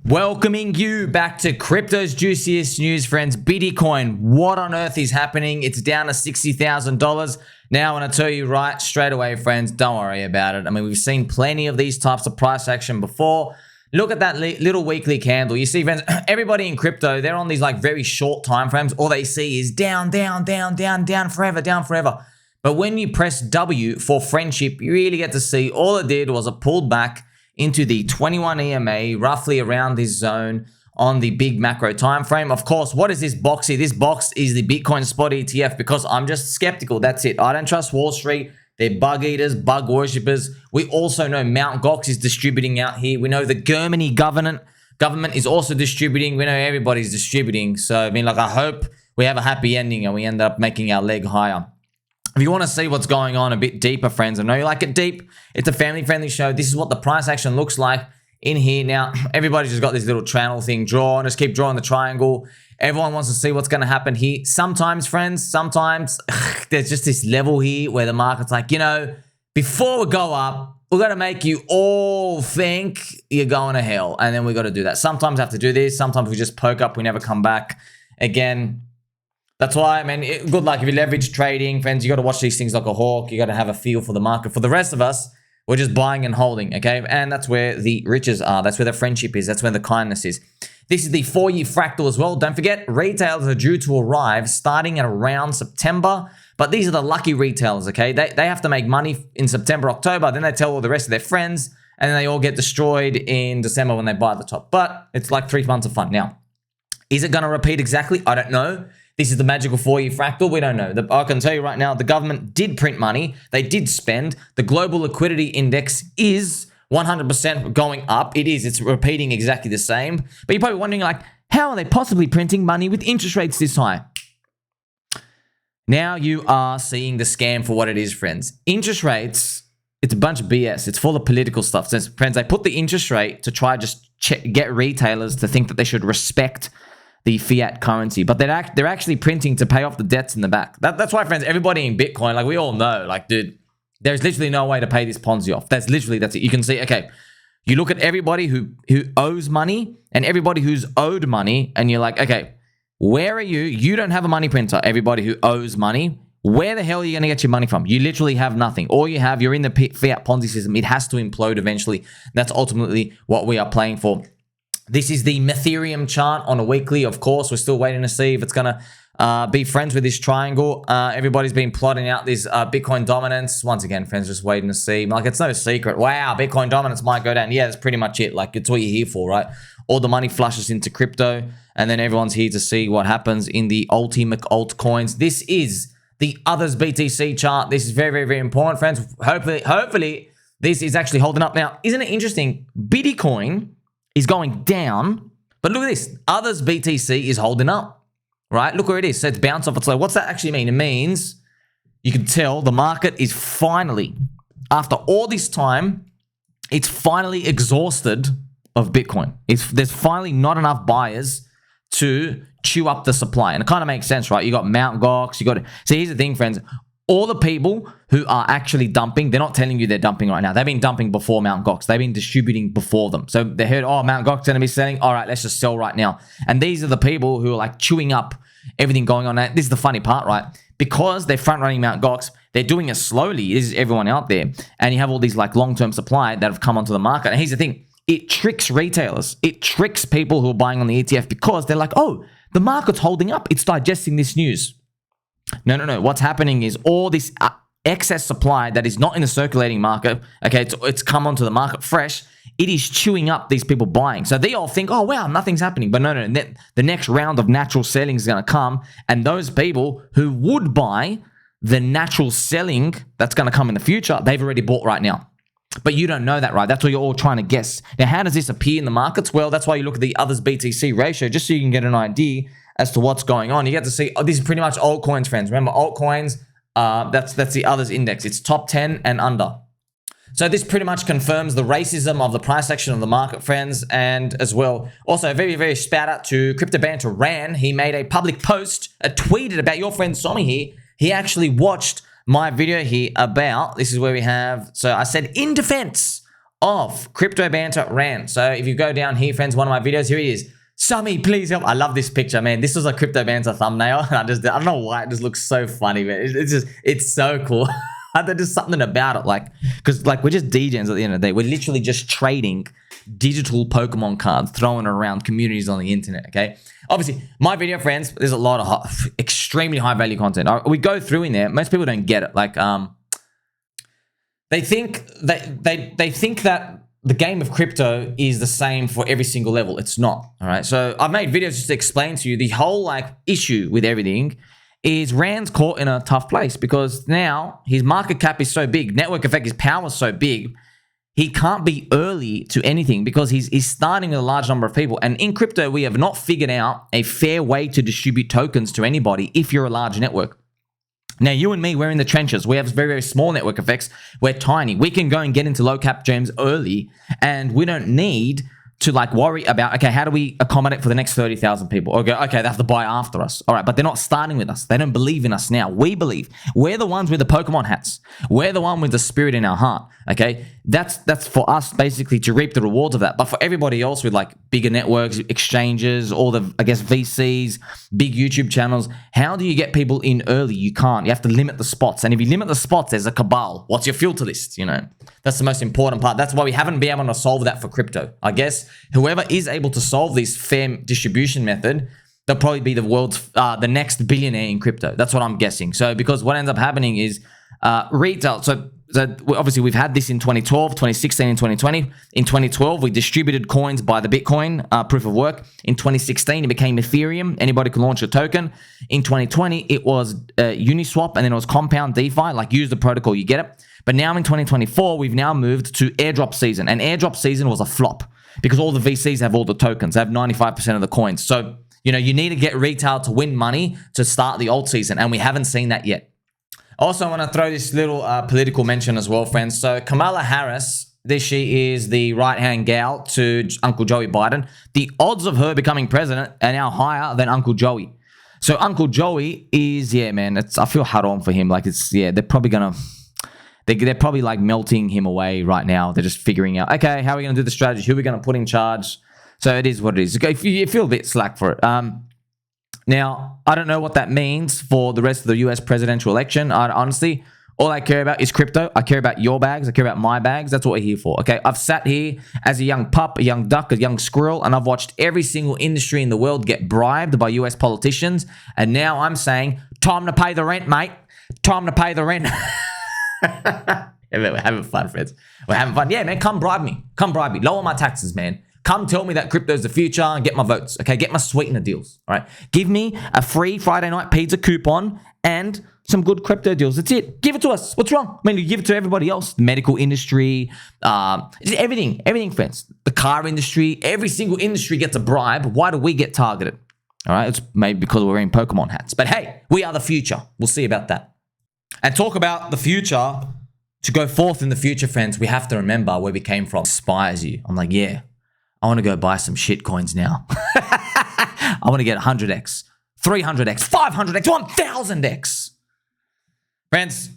Welcoming you back to crypto's juiciest news, friends. Bitcoin, what on earth is happening? It's down to $60,000. Now, I want to tell you right straight away, friends, don't worry about it. I mean, we've seen plenty of these types of price action before. Look at that little weekly candle. You see, friends, everybody in crypto, they're on these like very short time frames. All they see is down, down, down, down, down forever, down forever. But when you press W for friendship, you really get to see all it did was it pulled back into the 21 EMA, roughly around this zone on the big macro time frame. Of course, what is this box here? This box is the Bitcoin spot ETF because I'm just skeptical. That's it. I don't trust Wall Street. They're bug eaters, bug worshippers. We also know Mt. Gox is distributing out here. We know the Germany government is also distributing. We know everybody's distributing. So, I mean, like, I hope we have a happy ending and we end up making our leg higher. If you want to see what's going on a bit deeper, friends, I know you like it deep. It's a family-friendly show. This is what the price action looks like in here. Now, everybody's just got this little channel thing drawn. Just keep drawing the triangle. Everyone wants to see what's going to happen here. Sometimes, friends, there's just this level here where the market's like, you know, before we go up, we're going to make you all think you're going to hell. And then we got to do that. Sometimes I have to do this. Sometimes we just poke up. We never come back. Again, that's why, I mean, good luck if you leverage trading, friends. You got to watch these things like a hawk. You got to have a feel for the market. For the rest of us, we're just buying and holding, okay? And that's where the riches are. That's where the friendship is. That's where the kindness is. This is the 4-year fractal as well. Don't forget, retailers are due to arrive starting at around September. But these are the lucky retailers, okay? They have to make money in September, October. Then they tell all the rest of their friends. And then they all get destroyed in December when they buy at the top. But it's like 3 months of fun. Now, is it going to repeat exactly? I don't know. This is the magical 4-year fractal. We don't know. I can tell you right now, the government did print money. They did spend. The global liquidity index is 100% going up. It is. It's repeating exactly the same. But you're probably wondering, like, how are they possibly printing money with interest rates this high? Now you are seeing the scam for what it is, friends. Interest rates, it's a bunch of BS. It's full of political stuff. So, friends, they put the interest rate to try just get retailers to think that they should respect the fiat currency, but they're actually printing to pay off the debts in the back. That's why, friends, everybody in Bitcoin, like, we all know, like, dude, there's literally no way to pay this Ponzi off. That's it. You can see, okay, you look at everybody who owes money and everybody who's owed money, and you're like, okay, where are you? You don't have a money printer. Everybody who owes money, where the hell are you going to get your money from? You literally have nothing. All you have, you're in the fiat Ponzi system. It has to implode eventually. That's ultimately what we are playing for. This is the Ethereum chart on a weekly. Of course, we're still waiting to see if it's going to be friends with this triangle. Everybody's been plotting out this Bitcoin dominance. Once again, friends, just waiting to see. Like, it's no secret. Wow, Bitcoin dominance might go down. Yeah, that's pretty much it. Like, it's what you're here for, right? All the money flushes into crypto, and then everyone's here to see what happens in the ultimate altcoins. This is the others BTC chart. This is very, very, very important, friends. Hopefully, this is actually holding up. Now, isn't it interesting? Bitcoin is going down, but look at this. Others BTC is holding up, right? Look where it is. So it's bounced off its low. What's that actually mean? It means you can tell the market is finally, after all this time, it's finally exhausted of Bitcoin. There's finally not enough buyers to chew up the supply. And it kind of makes sense, right? You got Mt. Gox, so here's the thing, friends. All the people who are actually dumping, they're not telling you they're dumping right now. They've been dumping before Mt. Gox. They've been distributing before them. So they heard, oh, Mt. Gox is going to be selling. All right, let's just sell right now. And these are the people who are like chewing up everything going on. This is the funny part, right? Because they're front running Mt. Gox, they're doing it slowly. This is everyone out there. And you have all these like long-term supply that have come onto the market. And here's the thing. It tricks retailers. It tricks people who are buying on the ETF because they're like, oh, the market's holding up. It's digesting this news. No. What's happening is all this excess supply that is not in the circulating market, okay, it's come onto the market fresh. It is chewing up these people buying. So they all think, oh, wow, nothing's happening. But no. The next round of natural selling is going to come. And those people who would buy the natural selling that's going to come in the future, they've already bought right now. But you don't know that, right? That's what you're all trying to guess. Now, how does this appear in the markets? Well, that's why you look at the others BTC ratio, just so you can get an idea as to what's going on. You get to see, oh, this is pretty much altcoins, friends. Remember, altcoins, that's the others index. It's top 10 and under. So this pretty much confirms the racism of the price action of the market, friends. And as well, also very, very shout out to Crypto Banter Ran. He made a public post, tweeted about your friend Sommi here. He actually watched my video here about, this is where we have, so I said, in defense of Crypto Banter Rant. So if you go down here, friends, one of my videos, here he is. Sommi, please help. I love this picture, man. This was a Crypto Banter thumbnail. I don't know why it just looks so funny, man. It's so cool. There's just something about it, because we're just DJs at the end of the day. We're literally just trading digital Pokemon cards, throwing around communities on the internet, okay? Obviously, my video, friends, there's a lot of extremely high value content. We go through in there. Most people don't get it. They think that the game of crypto is the same for every single level. It's not, all right? So I've made videos just to explain to you the whole issue with everything is Rand's caught in a tough place because now his market cap is so big, network effect, his power is so big, he can't be early to anything because he's starting with a large number of people. And in crypto, we have not figured out a fair way to distribute tokens to anybody if you're a large network. Now, you and me, we're in the trenches. We have very, very small network effects. We're tiny. We can go and get into low cap gems early, and we don't need to worry about, okay, how do we accommodate for the next 30,000 people? Okay, they have to buy after us. All right, but they're not starting with us. They don't believe in us now. We believe. We're the ones with the Pokemon hats. We're the one with the spirit in our heart, okay? That's for us basically to reap the rewards of that. But for everybody else with bigger networks, exchanges, all the, VCs, big YouTube channels, how do you get people in early? You can't. You have to limit the spots. And if you limit the spots, there's a cabal. What's your filter list, That's the most important part. That's why we haven't been able to solve that for crypto. I guess whoever is able to solve this fair distribution method, they'll probably be the world's, the next billionaire in crypto. That's what I'm guessing. So because what ends up happening is retail. So obviously we've had this in 2012, 2016, and 2020. In 2012, we distributed coins by the Bitcoin proof of work. In 2016, it became Ethereum. Anybody could launch a token. In 2020, it was Uniswap, and then it was Compound DeFi. Use the protocol, you get it. But now in 2024, we've now moved to airdrop season. And airdrop season was a flop because all the VCs have all the tokens. They have 95% of the coins. So, you need to get retail to win money to start the alt season. And we haven't seen that yet. Also, I want to throw this little political mention as well, friends. So Kamala Harris, she is the right-hand gal to Uncle Joey Biden. The odds of her becoming president are now higher than Uncle Joey. So Uncle Joey is, I feel haram for him. They're probably going to... They're probably melting him away right now. They're just figuring out, okay, how are we going to do the strategy? Who are we going to put in charge? So it is what it is. Okay, you feel a bit slack for it. Now, I don't know what that means for the rest of the US presidential election. Honestly, all I care about is crypto. I care about your bags. I care about my bags. That's what we're here for, okay? I've sat here as a young pup, a young duck, a young squirrel, and I've watched every single industry in the world get bribed by US politicians. And now I'm saying, time to pay the rent, mate. Time to pay the rent. We're having fun, friends. We're having fun. Yeah, man, come bribe me. Come bribe me. Lower my taxes, man. Come tell me that crypto is the future and get my votes, okay? Get my sweetener deals, all right? Give me a free Friday night pizza coupon and some good crypto deals. That's it. Give it to us. What's wrong? I mean, you give it to everybody else. The medical industry, everything, friends. The car industry, every single industry gets a bribe. Why do we get targeted? All right, it's maybe because we're wearing Pokemon hats. But hey, we are the future. We'll see about that. And talk about the future. To go forth in the future, friends, we have to remember where we came from. Inspires you. I'm like, yeah, I want to go buy some shit coins now. I want to get 100x, 300x, 500x, 1000x. Friends,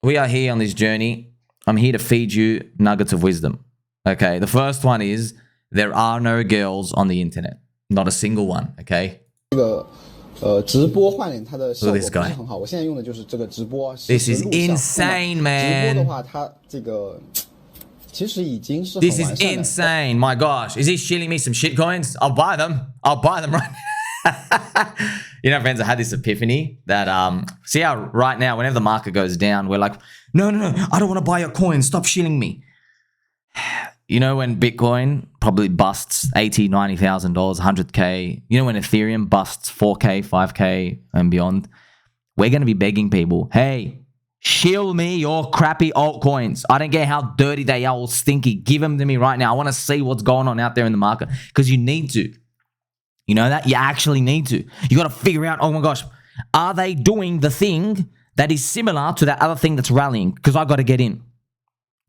we are here on this journey. I'm here to feed you nuggets of wisdom. Okay, the first one is there are no girls on the internet. Not a single one, okay? This is insane, man. This is insane. My gosh. Is he shilling me some shit coins? I'll buy them. I'll buy them right now. Friends, I had this epiphany that, see how right now, whenever the market goes down, we're like, no, I don't want to buy your coins. Stop shilling me. When Bitcoin probably busts $80,000, $90,000, 100K, when Ethereum busts 4K, 5K and beyond, we're going to be begging people, hey, shill me your crappy altcoins. I don't care how dirty they are or stinky. Give them to me right now. I want to see what's going on out there in the market because you need to. You know that? You actually need to. You got to figure out, oh my gosh, are they doing the thing that is similar to that other thing that's rallying? Because I got to get in.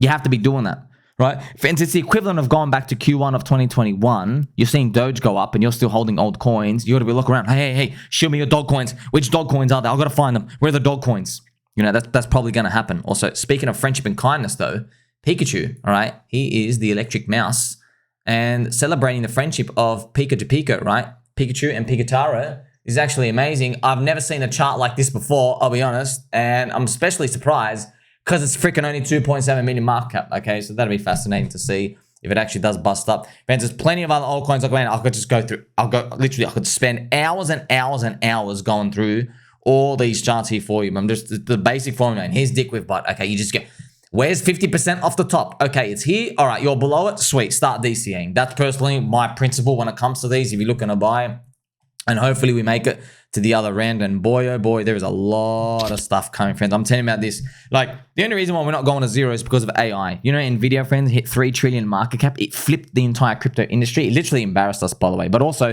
You have to be doing that. Right? Friends, it's the equivalent of going back to Q1 of 2021. You're seeing Doge go up and you're still holding old coins. You got to be looking around. Hey, show me your dog coins. Which dog coins are there? I've got to find them. Where are the dog coins? That's probably going to happen. Also, speaking of friendship and kindness, though, Pikachu, all right? He is the electric mouse. And celebrating the friendship of Pika to Pika, right? Pikachu and Pikataro is actually amazing. I've never seen a chart like this before, I'll be honest. And I'm especially surprised because it's freaking only 2.7 million market cap. Okay, so that'll be fascinating to see if it actually does bust up. Friends, there's plenty of other altcoins. Like, man, I could just go through, I could spend hours and hours and hours going through all these charts here for you. I'm just the basic formula, man. Here's dick with butt. Okay, you just get, where's 50% off the top? Okay, it's here. All right, you're below it. Sweet, start DCAing. That's personally my principle when it comes to these. If you're looking to buy, and hopefully we make it to the other end. And boy, oh boy, there is a lot of stuff coming, friends. I'm telling you about this. Like, the only reason why we're not going to zero is because of AI. You know, Nvidia, friends, hit 3 trillion market cap. It flipped the entire crypto industry. It literally embarrassed us, by the way. But also,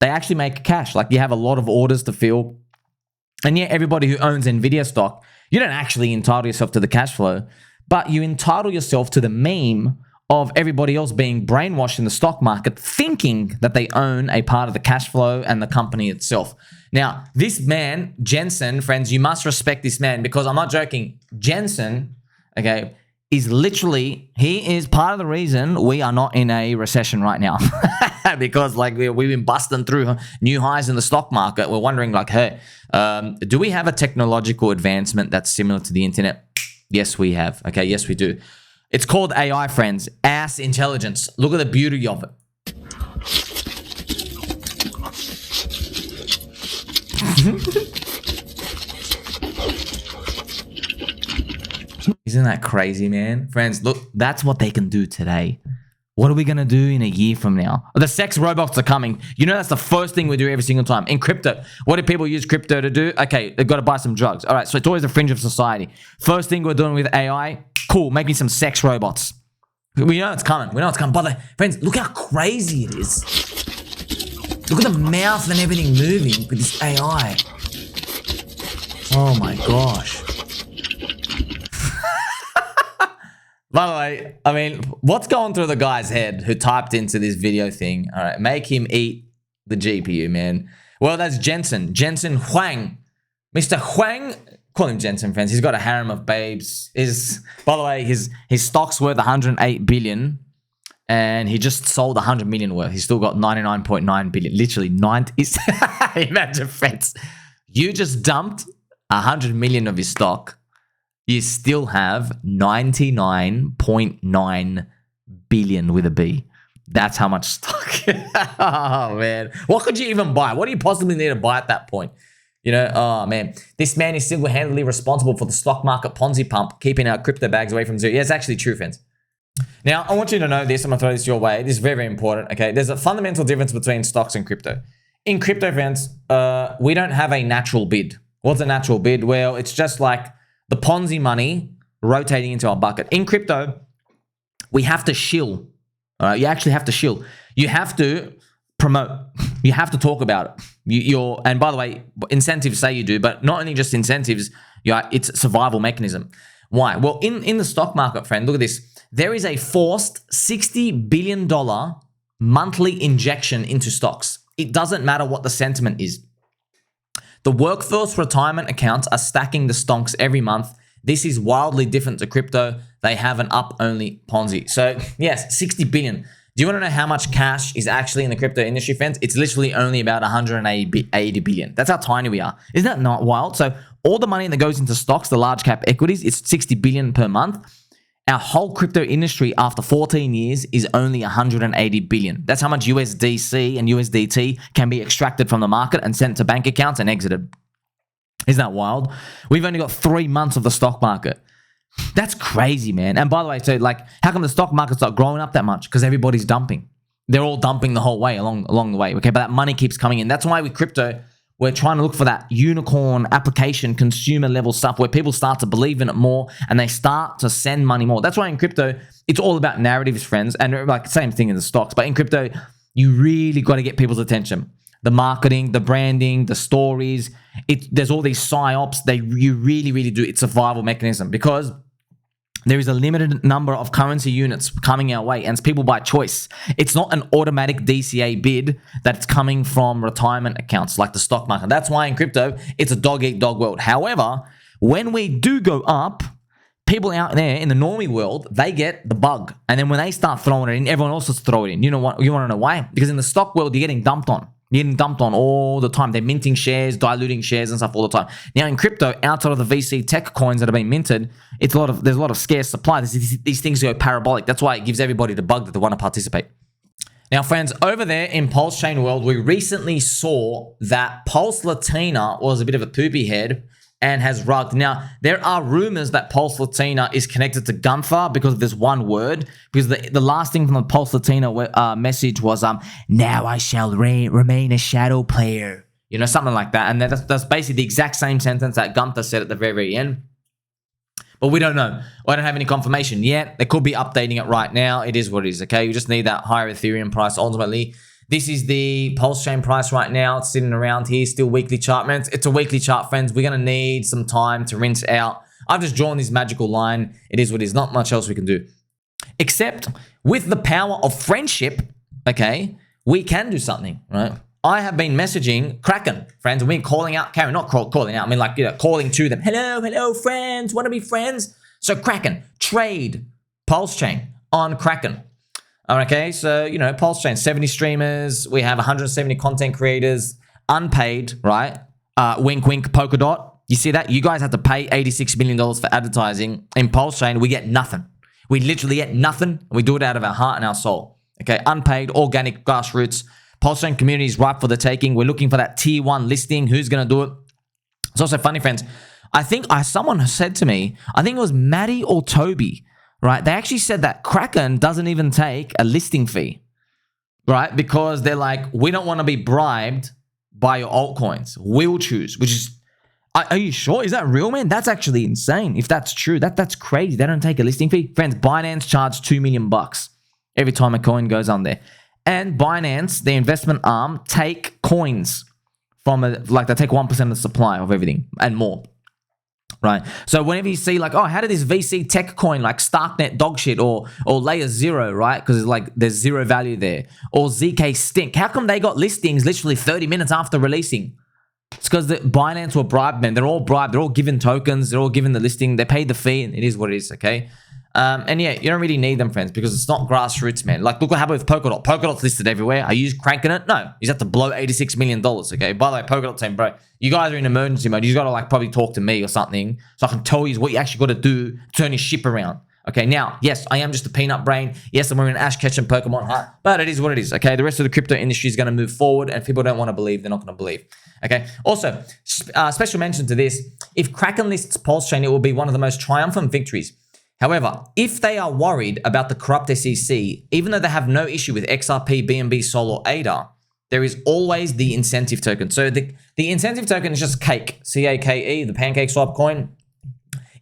they actually make cash. Like, you have a lot of orders to fill. And yet, everybody who owns Nvidia stock, you don't actually entitle yourself to the cash flow, but you entitle yourself to the meme of everybody else being brainwashed in the stock market, thinking that they own a part of the cash flow and the company itself. Now, this man, Jensen, friends, you must respect this man, because I'm not joking. Jensen, okay, is literally, he is part of the reason we are not in a recession right now. Because like we've been busting through new highs in the stock market. We're wondering like, hey, do we have a technological advancement that's similar to the internet? Yes, we have. Okay, yes, we do. It's called AI, friends. Ass intelligence. Look at the beauty of it. Isn't that crazy, man? Friends, look, that's what they can do today. What are we going to do in a year from now? The sex robots are coming. You know, that's the first thing we do every single time. In crypto, what do people use crypto to do? Okay, they've got to buy some drugs. All right, so it's always the fringe of society. First thing we're doing with AI, cool, make me some sex robots. We know it's coming. We know it's coming. But friends, look how crazy it is. Look at the mouth and everything moving with this AI. Oh my gosh. By the way, I mean, what's going through the guy's head who typed into this video thing? All right, make him eat the GPU, man. Well, that's Jensen. Jensen Huang. Mr. Huang. Call him Jensen, friends. He's got a harem of babes. By the way, his stock's worth 108 billion, and he just sold 100 million worth. He's still got 99.9 billion. Literally 90. Imagine, friends. You just dumped 100 million of his stock. You still have 99.9 billion with a B. That's how much stock. Oh, man. What could you even buy? What do you possibly need to buy at that point? You know, oh, man. This man is single-handedly responsible for the stock market Ponzi pump, keeping our crypto bags away from zero. Yeah, it's actually true, friends. Now, I want you to know this. I'm going to throw this your way. This is very, very important, okay? There's a fundamental difference between stocks and crypto. In crypto, friends, we don't have a natural bid. What's a natural bid? Well, it's just like the Ponzi money rotating into our bucket. In crypto, we have to shill. All right, you actually have to shill. You have to promote. You have to talk about it. And by the way, incentives say you do, but not only just incentives, it's a survival mechanism. Why? Well, in the stock market, friend, look at this. There is a forced $60 billion monthly injection into stocks. It doesn't matter what the sentiment is. The workforce retirement accounts are stacking the stonks every month. This is wildly different to crypto. They have an up-only Ponzi. So yes, 60 billion. Do you want to know how much cash is actually in the crypto industry, friends? It's literally only about 180 billion. That's how tiny we are. Isn't that not wild? So all the money that goes into stocks, the large cap equities, it's 60 billion per month. Our whole crypto industry after 14 years is only 180 billion. That's how much USDC and USDT can be extracted from the market and sent to bank accounts and exited. Isn't that wild? We've only got 3 months of the stock market. That's crazy, man. And by the way, so like, how come the stock market's not growing up that much? Because everybody's dumping. They're all dumping the whole way along the way. Okay, but that money keeps coming in. That's why with crypto, we're trying to look for that unicorn application, consumer level stuff where people start to believe in it more and they start to send money more. That's why in crypto, it's all about narratives, friends. And like same thing in the stocks. But in crypto, you really got to get people's attention. The marketing, the branding, the stories. There's all these psyops. You really, really do. It's a survival mechanism because there is a limited number of currency units coming our way, and it's people by choice. It's not an automatic DCA bid that's coming from retirement accounts like the stock market. That's why in crypto, it's a dog-eat-dog world. However, when we do go up, people out there in the normie world, they get the bug. And then when they start throwing it in, everyone else is throwing it in. You know what? You want to know why? Because in the stock world, you're getting dumped on. You're getting dumped on all the time. They're minting shares, diluting shares and stuff all the time. Now in crypto, outside of the VC tech coins that have been minted, there's a lot of scarce supply. These things go parabolic. That's why it gives everybody the bug that they want to participate. Now, friends, over there in PulseChain world, we recently saw that Pulse Latina was a bit of a poopy head and has rugged. Now, there are rumors that Pulse Latina is connected to Gunther because of this one word. Because the last thing from the Pulse Latina message was, now I shall remain a shadow player. You know, something like that. And that's basically the exact same sentence that Gunther said at the very, very end. But we don't know. I don't have any confirmation yet. They could be updating it right now. It is what it is, okay? You just need that higher Ethereum price ultimately. This is the PulseChain price right now. It's sitting around here, still weekly chart, man. It's a weekly chart, friends. We're going to need some time to rinse out. I've just drawn this magical line. It is what it is. Not much else we can do. Except with the power of friendship, okay, we can do something, right? I have been messaging Kraken, friends. We've been calling out, not calling out, I mean like, you know, calling to them. Hello, friends. Want to be friends? So Kraken, trade PulseChain on Kraken. Okay, so, you know, PulseChain, 70 streamers. We have 170 content creators, unpaid, right? Wink, wink, Polkadot. You see that? You guys have to pay $86 million for advertising. In PulseChain, we get nothing. We literally get nothing. We do it out of our heart and our soul. Okay, unpaid, organic, grassroots. PulseChain community is ripe for the taking. We're looking for that tier 1 listing. Who's going to do it? It's also funny, friends. I think someone said to me, I think it was Maddie or Toby, right? They actually said that Kraken doesn't even take a listing fee, right? Because they're like, we don't want to be bribed by your altcoins. We'll choose, which is, are you sure? Is that real, man? That's actually insane. If that's true, that's crazy. They don't take a listing fee. Friends, Binance charge $2 million every time a coin goes on there. And Binance, the investment arm, take coins from they take 1% of the supply of everything and more, right? So whenever you see like, oh, how did this VC tech coin like Starknet dog shit or Layer Zero, right? Because it's like there's zero value there. Or ZK Stink. How come they got listings literally 30 minutes after releasing? It's because the Binance were bribed, man. They're all bribed. They're all given tokens. They're all given the listing. They paid the fee, and it is what it is, okay? And yeah, you don't really need them, friends, because it's not grassroots, man. Like, look what happened with Polkadot. Polkadot's listed everywhere. Are you cranking it? No. He's at to blow $86 million, okay? By the way, Polkadot team, bro, you guys are in emergency mode. You got to, like, probably talk to me or something so I can tell you what you actually got to do to turn your ship around. Okay, now, yes, I am just a peanut brain. Yes, I'm wearing an Ash Ketchum Pokemon hat, but it is what it is, okay? The rest of the crypto industry is going to move forward, and if people don't want to believe, they're not going to believe, okay? Also, special mention to this, if Kraken lists PulseChain, it will be one of the most triumphant victories. However, if they are worried about the corrupt SEC, even though they have no issue with XRP, BNB, Sol, or ADA, there is always the incentive token. So the incentive token is just Cake, C-A-K-E, the pancake swap coin.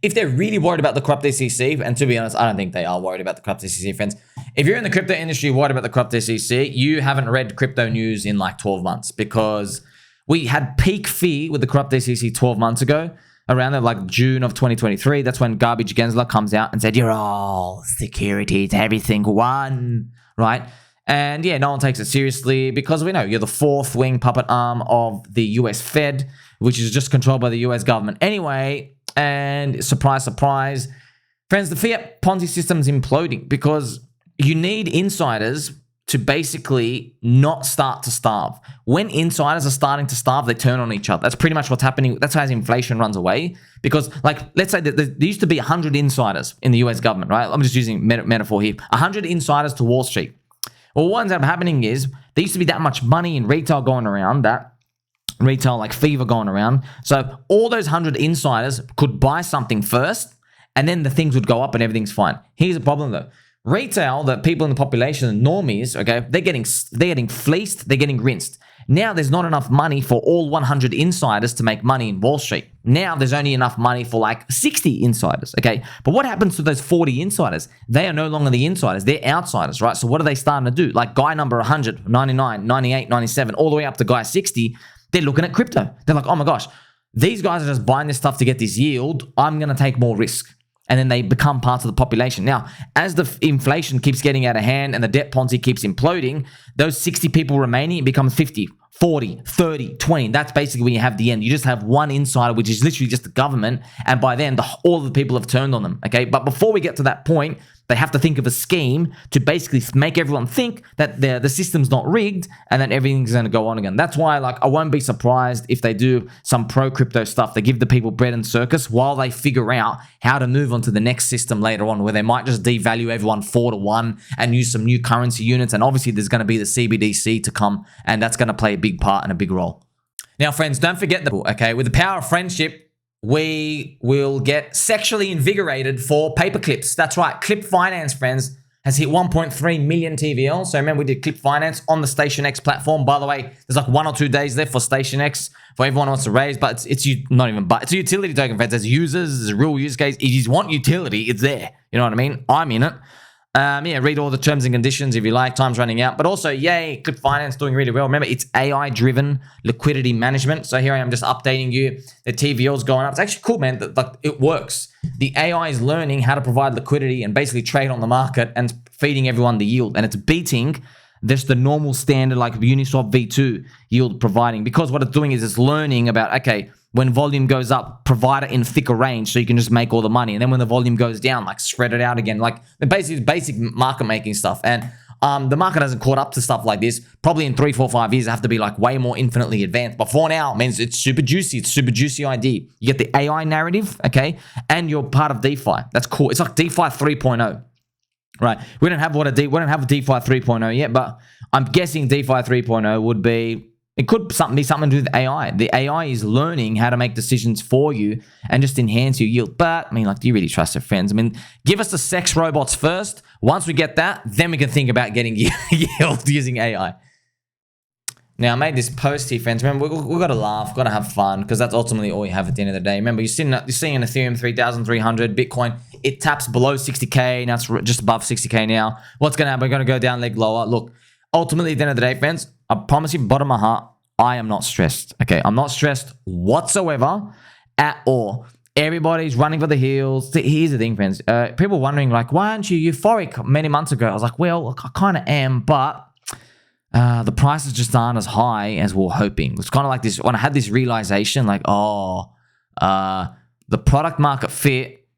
If they're really worried about the corrupt SEC, and to be honest, I don't think they are worried about the corrupt SEC, friends. If you're in the crypto industry worried about the corrupt SEC, you haven't read crypto news in like 12 months because we had peak fee with the corrupt SEC 12 months ago. Around like June of 2023, that's when Garbage Gensler comes out and said, you're all securities, everything one, right? And yeah, no one takes it seriously because we know you're the fourth wing puppet arm of the US Fed, which is just controlled by the US government anyway. And surprise, surprise, friends, the fiat Ponzi system is imploding because you need insiders to basically not start to starve. When insiders are starting to starve, they turn on each other. That's pretty much what's happening. That's how inflation runs away. Because, like, let's say that there used to be 100 insiders in the US government, right? I'm just using metaphor here. 100 insiders to Wall Street. Well, what ends up happening is there used to be that much money in retail going around, that retail like fever going around. So all those 100 insiders could buy something first, and then the things would go up and everything's fine. Here's the problem though. Retail, the people in the population, the normies, okay, they're getting fleeced, they're getting rinsed. Now there's not enough money for all 100 insiders to make money in Wall Street. Now there's only enough money for like 60 insiders, okay? But what happens to those 40 insiders? They are no longer the insiders, they're outsiders, right? So what are they starting to do? Like guy number 100, 99, 98, 97, all the way up to guy 60, they're looking at crypto. They're like, oh my gosh, these guys are just buying this stuff to get this yield. I'm going to take more risk. and then they become part of the population. Now, as the inflation keeps getting out of hand and the debt Ponzi keeps imploding, those 60 people remaining, it becomes 50, 40, 30, 20. That's basically when you have the end. You just have one insider, which is literally just the government, and by then, all of the people have turned on them, okay? But before we get to that point, they have to think of a scheme to basically make everyone think that the system's not rigged and that everything's going to go on again. That's why, like, I won't be surprised if they do some pro-crypto stuff. They give the people bread and circus while they figure out how to move on to the next system later on, where they might just devalue everyone 4-to-1 and use some new currency units. And obviously, there's going to be the CBDC to come, and that's going to play a big part and a big role. Now, friends, don't forget okay, with the power of friendship, we will get sexually invigorated for paper clips. That's right. Clip Finance, friends, has hit 1.3 million TVL. So remember, we did Clip Finance on the Station X platform. By the way, there's like 1 or 2 days left for Station X for everyone who wants to raise, but it's a utility token, friends. There's users, there's a real use case. If you want utility, it's there. You know what I mean? I'm in it. Yeah, read all the terms and conditions if you like. Time's running out. But also, yay, Clip Finance doing really well. Remember, it's AI-driven liquidity management. So here I am just updating you. The TVL's going up. It's actually cool, man. Like, it works. The AI is learning how to provide liquidity and basically trade on the market and feeding everyone the yield. And it's beating just the normal standard like Uniswap V2 yield providing. Because what it's doing is it's learning about, okay, when volume goes up, provide it in thicker range so you can just make all the money. And then when the volume goes down, like spread it out again. Like basically basic market making stuff. And the market hasn't caught up to stuff like this. Probably in 3, 4, 5 years, I have to be like way more infinitely advanced. But for now, it means it's super juicy. It's super juicy idea. You get the AI narrative, okay? And you're part of DeFi. That's cool. It's like DeFi 3.0. Right. We don't have a DeFi 3.0 yet, but I'm guessing DeFi 3.0 would be, it could be something to do with AI. The AI is learning how to make decisions for you and just enhance your yield. But, I mean, like, do you really trust your friends? I mean, give us the sex robots first. Once we get that, then we can think about getting yield using AI. Now, I made this post here, friends. Remember, we've got to laugh, got to have fun, because that's ultimately all you have at the end of the day. Remember, you're seeing Ethereum 3,300, Bitcoin, it taps below 60K. Now it's just above 60K now. What's going to happen? We're going to go down leg lower. Look, ultimately, at the end of the day, friends, I promise you, bottom of my heart, I am not stressed. Okay, I'm not stressed whatsoever at all. Everybody's running for the hills. Here's the thing, friends. People wondering, like, why aren't you euphoric many months ago? I was like, well, look, I kind of am, but the prices just aren't as high as we we're hoping. It's kind of like this, when I had this realization, like, the product market fit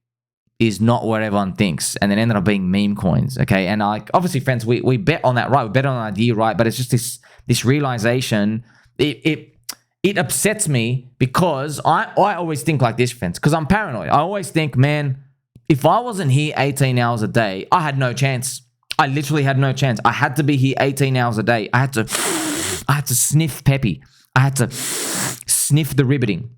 is not what everyone thinks, and then ended up being meme coins, okay? And like, obviously, friends, we bet on that, right? We bet on an idea, right? But it's just this realization. It upsets me because I always think like this, friends, because I'm paranoid. I always think, man, if I wasn't here 18 hours a day, I had no chance. I literally had no chance. I had to be here 18 hours a day. I had to sniff Peppy. I had to sniff the ribbiting.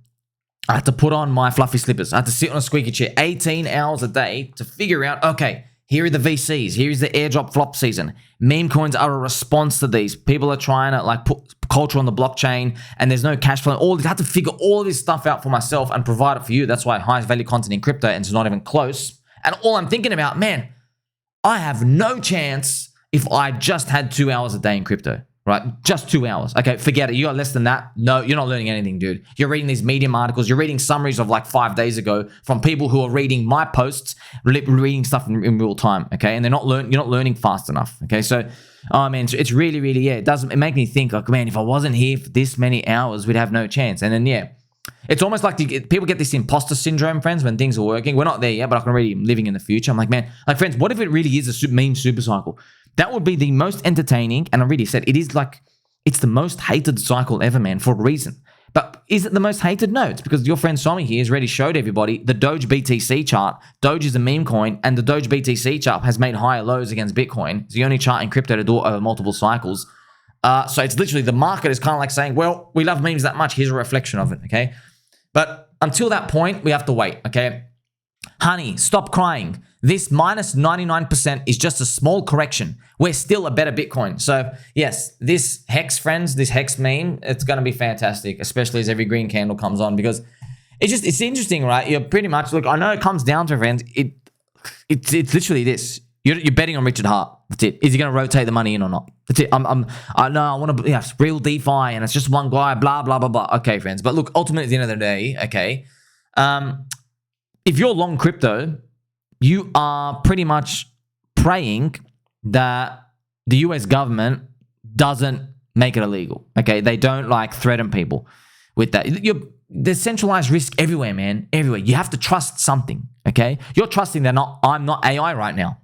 I had to put on my fluffy slippers. I had to sit on a squeaky chair 18 hours a day to figure out, okay, here are the VCs. Here is the airdrop flop season. Meme coins are a response to these. People are trying to like put culture on the blockchain and there's no cash flow. I had to figure all this stuff out for myself and provide it for you. That's why highest value content in crypto, and it's not even close. And all I'm thinking about, man, I have no chance if I just had 2 hours a day in crypto. Right? Just 2 hours. Okay, forget it. You got less than that? No, you're not learning anything, dude. You're reading these Medium articles. You're reading summaries of like 5 days ago from people who are reading my posts, reading stuff in real time, okay? And you're not learning fast enough, okay? So, oh man, it's really, really, yeah, it make me think like, man, if I wasn't here for this many hours, we'd have no chance. And then, yeah, it's almost like people get this imposter syndrome, friends, when things are working. We're not there yet, but I can already living in the future. I'm like, man, like, friends, what if it really is a meme super cycle? That would be the most entertaining, and I really said it is like, it's the most hated cycle ever, man, for a reason. But is it the most hated? No, it's because your friend Sommi here has already showed everybody the Doge BTC chart. Doge is a meme coin, and the Doge BTC chart has made higher lows against Bitcoin. It's the only chart in crypto to do it over multiple cycles. So it's literally, the market is kind of like saying, well, we love memes that much. Here's a reflection of it, okay? But until that point, we have to wait, okay? Honey, stop crying. This minus 99% is just a small correction. We're still a better Bitcoin. So yes, this Hex, friends, this Hex meme, it's going to be fantastic, especially as every green candle comes on, because it's interesting, right? You're pretty much, look, I know it comes down to, friends, it's literally this. You're betting on Richard Hart. That's it. Is he going to rotate the money in or not? That's it. I want to, yeah, real DeFi, and it's just one guy, blah, blah, blah, blah. Okay, friends. But look, ultimately at the end of the day, okay, if you're long crypto, you are pretty much praying that the US government doesn't make it illegal. Okay, they don't like threaten people with that. There's centralized risk everywhere, man. Everywhere. You have to trust something. Okay, you're trusting that I'm not AI right now.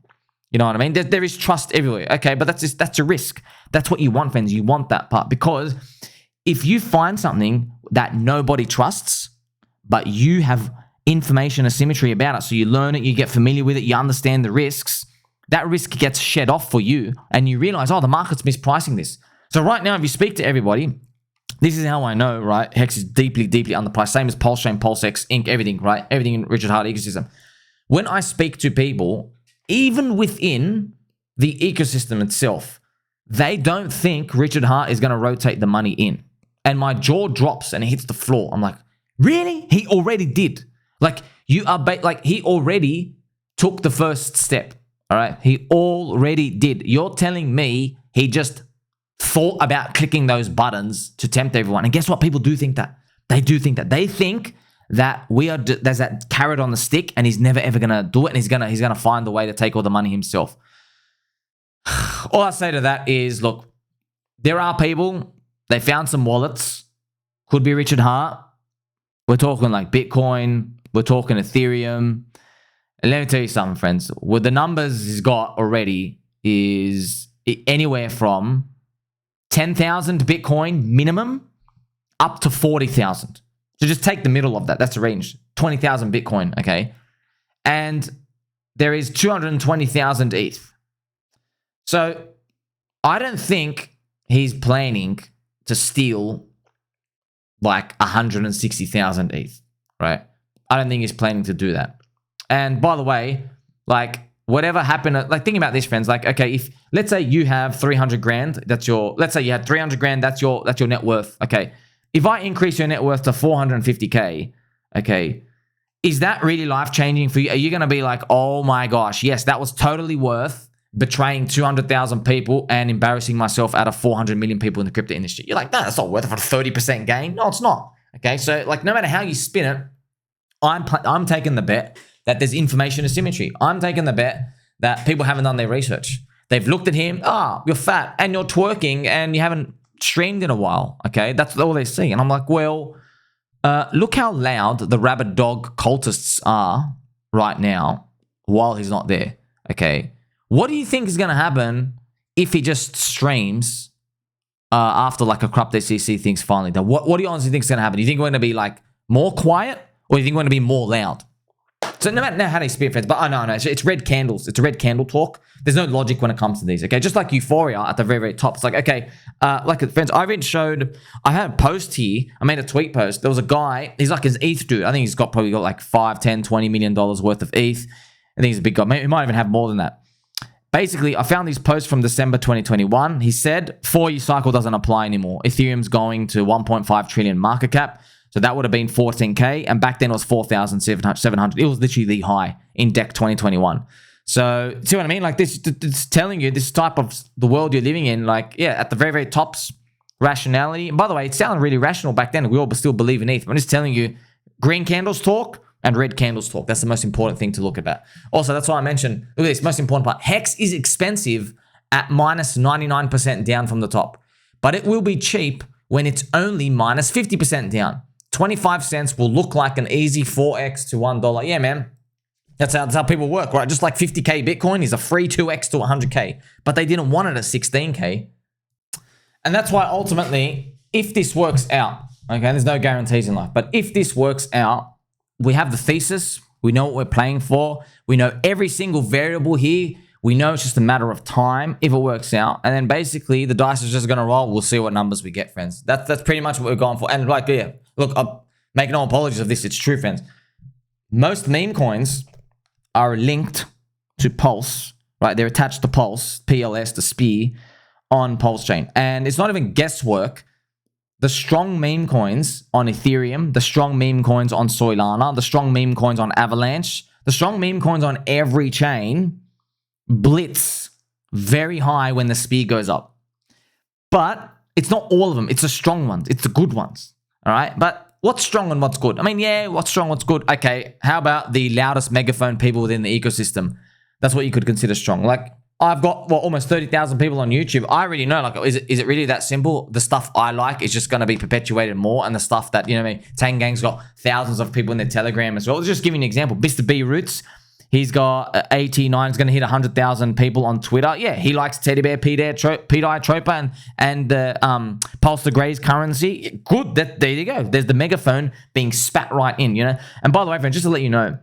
You know what I mean? There is trust everywhere. Okay, but that's a risk. That's what you want, friends. You want that part, because if you find something that nobody trusts, but you have information asymmetry about it, so you learn it, you get familiar with it, you understand the risks, that risk gets shed off for you, and you realize, oh, the market's mispricing this. So right now, if you speak to everybody, this is how I know, right? Hex is deeply, deeply underpriced. Same as PulseChain, PulseX, Inc., everything, right? Everything in Richard Heart ecosystem. When I speak to people, even within the ecosystem itself, they don't think Richard Heart is going to rotate the money in. And my jaw drops and it hits the floor. I'm like, really? He already did. Like, you are like, he already took the first step. All right? He already did. You're telling me he just thought about clicking those buttons to tempt everyone. And guess what? People do think that. They do think that. They think that there's that carrot on the stick, and he's never ever gonna do it, and he's gonna find the way to take all the money himself. All I say to that is, look, there are people, they found some wallets, could be Richard Heart. We're talking like Bitcoin, we're talking Ethereum. And let me tell you something, friends. With the numbers he's got already is anywhere from 10,000 Bitcoin minimum up to 40,000. So just take the middle of that. That's the range. 20,000 Bitcoin, okay? And there is 220,000 ETH. So I don't think he's planning to steal like 160,000 ETH, right? I don't think he's planning to do that. And by the way, like whatever happened, like think about this, friends. Like, okay, if let's say you have 300 grand, let's say you had 300 grand, that's your net worth, okay? If I increase your net worth to 450K, okay, is that really life-changing for you? Are you going to be like, oh my gosh, yes, that was totally worth betraying 200,000 people and embarrassing myself out of 400 million people in the crypto industry? You're like, no, that's not worth it for a 30% gain. No, it's not. Okay, so like no matter how you spin it, I'm taking the bet that there's information asymmetry. I'm taking the bet that people haven't done their research. They've looked at him, you're fat and you're twerking and you haven't streamed in a while, okay? That's all they see. And I'm like, well, look how loud the rabid dog cultists are right now while he's not there, okay? What do you think is going to happen if he just streams after like a corrupt SEC thing's finally done? What do you honestly think is going to happen? Do you think we're going to be like more quiet, or do you think we're going to be more loud? So no matter how they speak, friends, but no, it's red candles. It's a red candle talk. There's no logic when it comes to these, okay? Just like Euphoria at the very, very top. It's like, okay, friends, I had a post here. I made a tweet post. There was a guy, he's like his ETH dude. I think he's probably got like $5, $10, $20 million worth of ETH. I think he's a big guy. He might even have more than that. Basically, I found these posts from December 2021. He said 4-year cycle doesn't apply anymore. Ethereum's going to 1.5 trillion market cap. So that would have been 14K. And back then it was 4,700. It was literally the high in DEC 2021. So, see what I mean? Like this, it's telling you this type of the world you're living in, like, yeah, at the very, very top's rationality. And by the way, it sounded really rational back then. We all still believe in ETH. I'm just telling you, green candles talk and red candles talk. That's the most important thing to look at. Also, that's why I mentioned, look at this, most important part. Hex is expensive at minus 99% down from the top. But it will be cheap when it's only minus 50% down. 25 cents will look like an easy 4x to $1. Yeah, man. That's how people work, right? Just like 50K Bitcoin is a free 2x to 100K. But they didn't want it at 16K. And that's why ultimately, if this works out, okay, there's no guarantees in life. But if this works out, we have the thesis. We know what we're playing for. We know every single variable here. We know it's just a matter of time if it works out. And then basically, the dice is just going to roll. We'll see what numbers we get, friends. That's pretty much what we're going for. And like, yeah, look, I'll make no apologies of this. It's true, friends. Most meme coins are linked to Pulse, right? They're attached to Pulse, PLS, the SPI, on PulseChain. And it's not even guesswork. The strong meme coins on Ethereum, the strong meme coins on Solana, the strong meme coins on Avalanche, the strong meme coins on every chain blitz very high when the SPI goes up. But it's not all of them. It's the strong ones. It's the good ones. All right? But what's strong and what's good? I mean, yeah, what's strong, what's good? Okay, how about the loudest megaphone people within the ecosystem? That's what you could consider strong. Like, I've got, almost 30,000 people on YouTube. I already know, like, is it really that simple? The stuff I like is just going to be perpetuated more, and the stuff that, you know what I mean, Tangang's got thousands of people in their Telegram as well. Let's just give you an example. Mr. B Roots, he's got 89, he's going to hit 100,000 people on Twitter. Yeah, he likes Teddy Bear, P-Dye, Tropa, and Pulse the Gray's currency. Good, there you go. There's the megaphone being spat right in, you know? And by the way, friend, just to let you know,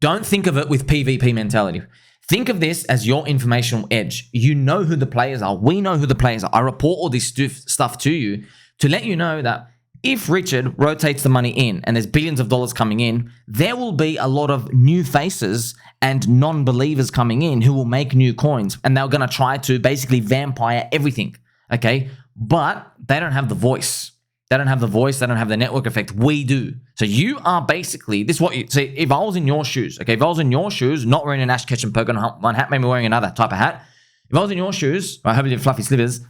don't think of it with PvP mentality. Think of this as your informational edge. You know who the players are. We know who the players are. I report all this stuff to you to let you know that if Richard rotates the money in and there's billions of dollars coming in, there will be a lot of new faces and non-believers coming in who will make new coins, and they're going to try to basically vampire everything, okay? But they don't have the voice. They don't have the voice. They don't have the network effect. We do. So you are basically, this is what you see. If I was in your shoes, okay, if I was in your shoes, not wearing an Ash Ketchum Pokemon hat, maybe wearing another type of hat. If I was in your shoes, I hope you have fluffy slivers,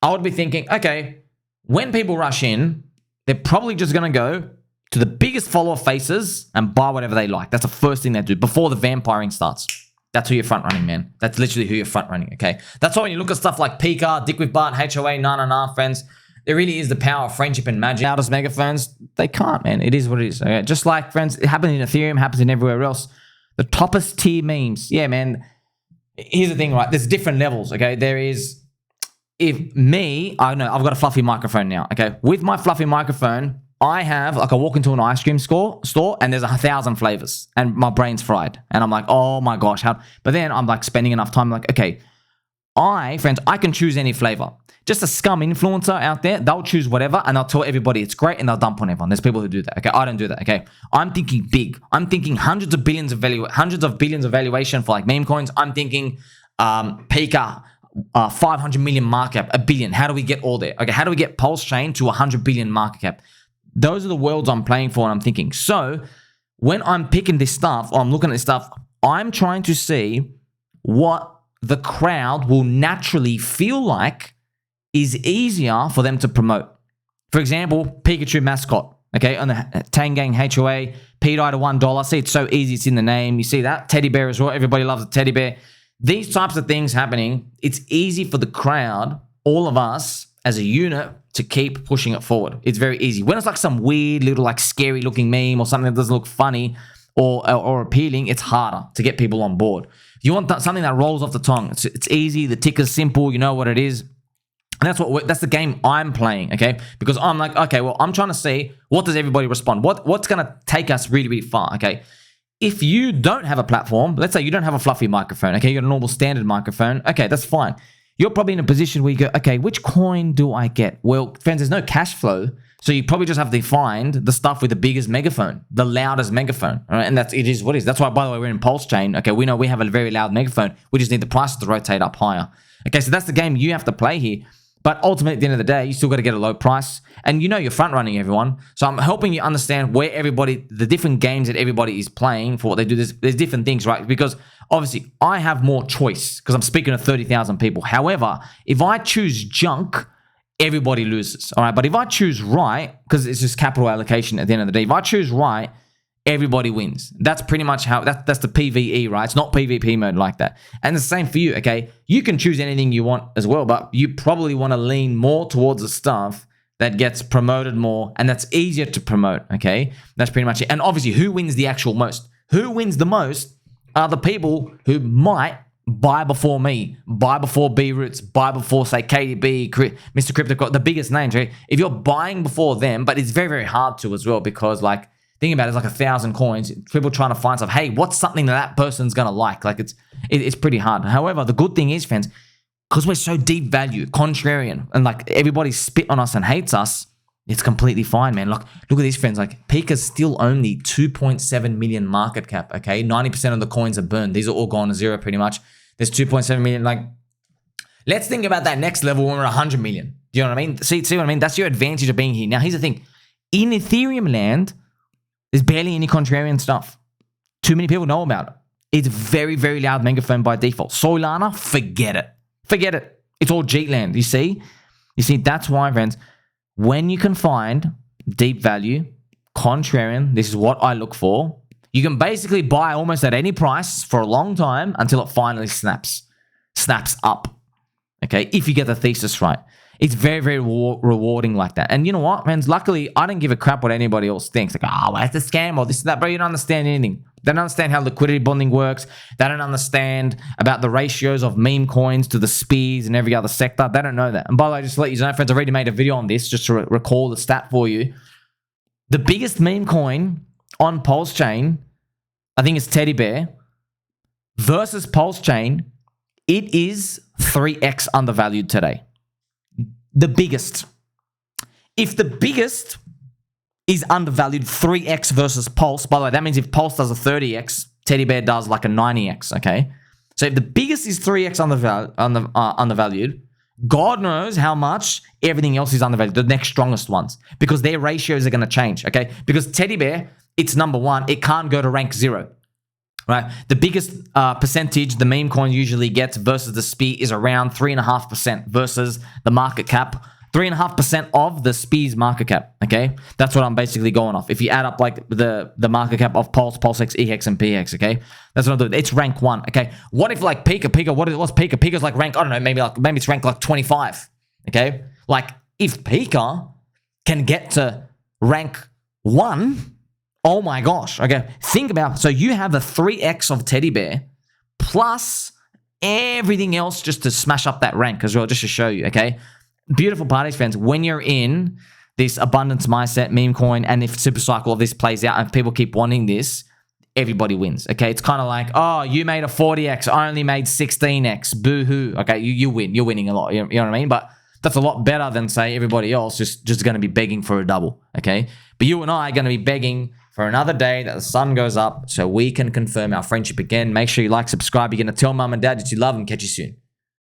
I would be thinking, okay, when people rush in, they're probably just going to go to the biggest follower faces and buy whatever they like. That's the first thing they do before the vampiring starts. That's who you're front running, man. That's literally who you're front running, okay? That's why when you look at stuff like PIKA, Dick with Bart, HOA, nah, friends, there really is the power of friendship and magic. Loudest megaphones, they can't, man. It is what it is. Okay? Just like, friends, it happens in Ethereum, happens in everywhere else. The toppest tier memes. Yeah, man. Here's the thing, right? There's different levels, okay? There is, I know, I've got a fluffy microphone now, okay? With my fluffy microphone, I have, like, I walk into an ice cream store and there's 1,000 flavors and my brain's fried. And I'm like, oh my gosh, how? But then I'm like spending enough time, like, okay, friends, I can choose any flavor. Just a scum influencer out there, they'll choose whatever and they'll tell everybody it's great and they'll dump on everyone. There's people who do that, okay? I don't do that, okay? I'm thinking big. I'm thinking hundreds of billions of valuation for like meme coins. I'm thinking PIKA, 500 million market cap, a billion. How do we get all there? Okay, how do we get PulseChain to 100 billion market cap? Those are the worlds I'm playing for and I'm thinking. So when I'm picking this stuff, or I'm looking at this stuff, I'm trying to see what the crowd will naturally feel like is easier for them to promote. For example, Pikachu mascot, okay, on the Tangang HOA, P-Dye to $1. See, it's so easy, it's in the name. You see that? Teddy bear as well. Everybody loves a teddy bear. These types of things happening, it's easy for the crowd, all of us as a unit, to keep pushing it forward. It's very easy. When it's like some weird little like scary looking meme or something that doesn't look funny or appealing, it's harder to get people on board. You want something that rolls off the tongue. It's easy. The ticker's simple. You know what it is. And that's the game I'm playing, okay? Because I'm like, okay, well, I'm trying to see what does everybody respond? What's going to take us really, really far, okay? If you don't have a platform, let's say you don't have a fluffy microphone, okay? You got a normal standard microphone, okay, that's fine. You're probably in a position where you go, okay, which coin do I get? Well, friends, there's no cash flow, so you probably just have to find the stuff with the biggest megaphone, the loudest megaphone, all right? And it is what it is. That's why, by the way, we're in PulseChain, okay? We know we have a very loud megaphone. We just need the prices to rotate up higher. Okay, so that's the game you have to play here. But ultimately, at the end of the day, you still got to get a low price. And you know you're front running everyone. So I'm helping you understand where the different games that everybody is playing for what they do. There's different things, right? Because obviously, I have more choice because I'm speaking to 30,000 people. However, if I choose junk, everybody loses, all right? But if I choose right, because it's just capital allocation at the end of the day, if I choose right, everybody wins. That's pretty much how, that's the PvE, right? It's not PvP mode like that. And the same for you, okay? You can choose anything you want as well, but you probably want to lean more towards the stuff that gets promoted more and that's easier to promote, okay? That's pretty much it. And obviously, who wins the actual most? Who wins the most are the people who might buy before me, buy before B Roots, buy before, say, KDB, Mr. Crypto, the biggest names, right? If you're buying before them, but it's very, very hard to as well because, like, think about it, it's like 1,000 coins. People trying to find stuff. Hey, what's something that person's going to like? Like, it's pretty hard. However, the good thing is, friends, because we're so deep value, contrarian, and like everybody spit on us and hates us, it's completely fine, man. Look at these, friends. Like, PIKA's still only 2.7 million market cap, okay? 90% of the coins are burned. These are all gone to zero pretty much. There's 2.7 million. Like, let's think about that next level when we're 100 million. Do you know what I mean? See what I mean? That's your advantage of being here. Now, here's the thing. In Ethereum land, there's barely any contrarian stuff. Too many people know about it. It's very, very loud megaphone by default. Solana, forget it. Forget it. It's all G land. You see? You see, that's why, friends, when you can find deep value, contrarian. This is what I look for. You can basically buy almost at any price for a long time until it finally snaps up. Okay, if you get the thesis right. It's very, very rewarding like that. And you know what, man? Luckily, I don't give a crap what anybody else thinks. Like, oh, well, that's a scam or this and that. Bro, you don't understand anything. They don't understand how liquidity bonding works. They don't understand about the ratios of meme coins to the SPs and every other sector. They don't know that. And by the way, just to let you know, friends, I've already made a video on this just to recall the stat for you. The biggest meme coin on PulseChain, I think it's Teddy Bear, versus PulseChain, it is 3x undervalued today. The biggest. If the biggest is undervalued 3x versus Pulse, by the way, that means if Pulse does a 30x, Teddy Bear does like a 90x, okay? So if the biggest is 3x undervalued, God knows how much everything else is undervalued, the next strongest ones, because their ratios are going to change, okay? Because Teddy Bear, it's number one, it can't go to rank 0. Right, the biggest percentage the meme coin usually gets versus the SPI is around 3.5% versus the market cap. 3.5% of the SPI's market cap. Okay, that's what I'm basically going off. If you add up like the market cap of Pulse, PulseX, EX, and PX, okay, that's what I'm doing. It's rank 1. Okay, what if like PIKA, what's PIKA? PIKA's like rank, I don't know, maybe it's ranked like 25. Okay, like if PIKA can get to rank 1. Oh my gosh. Okay. Think about, so you have a 3x of Teddy Bear plus everything else just to smash up that rank as well, just to show you, okay? Beautiful parties, friends. When you're in this abundance mindset, meme coin, and if super cycle of this plays out and people keep wanting this, everybody wins, okay? It's kind of like, oh, you made a 40x, I only made 16x, boo-hoo. Okay, you win. You're winning a lot, you know what I mean? But that's a lot better than, say, everybody else just going to be begging for a double, okay? But you and I are going to be begging for another day that the sun goes up so we can confirm our friendship again. Make sure you like, subscribe. You're going to tell mum and dad that you love them. Catch you soon.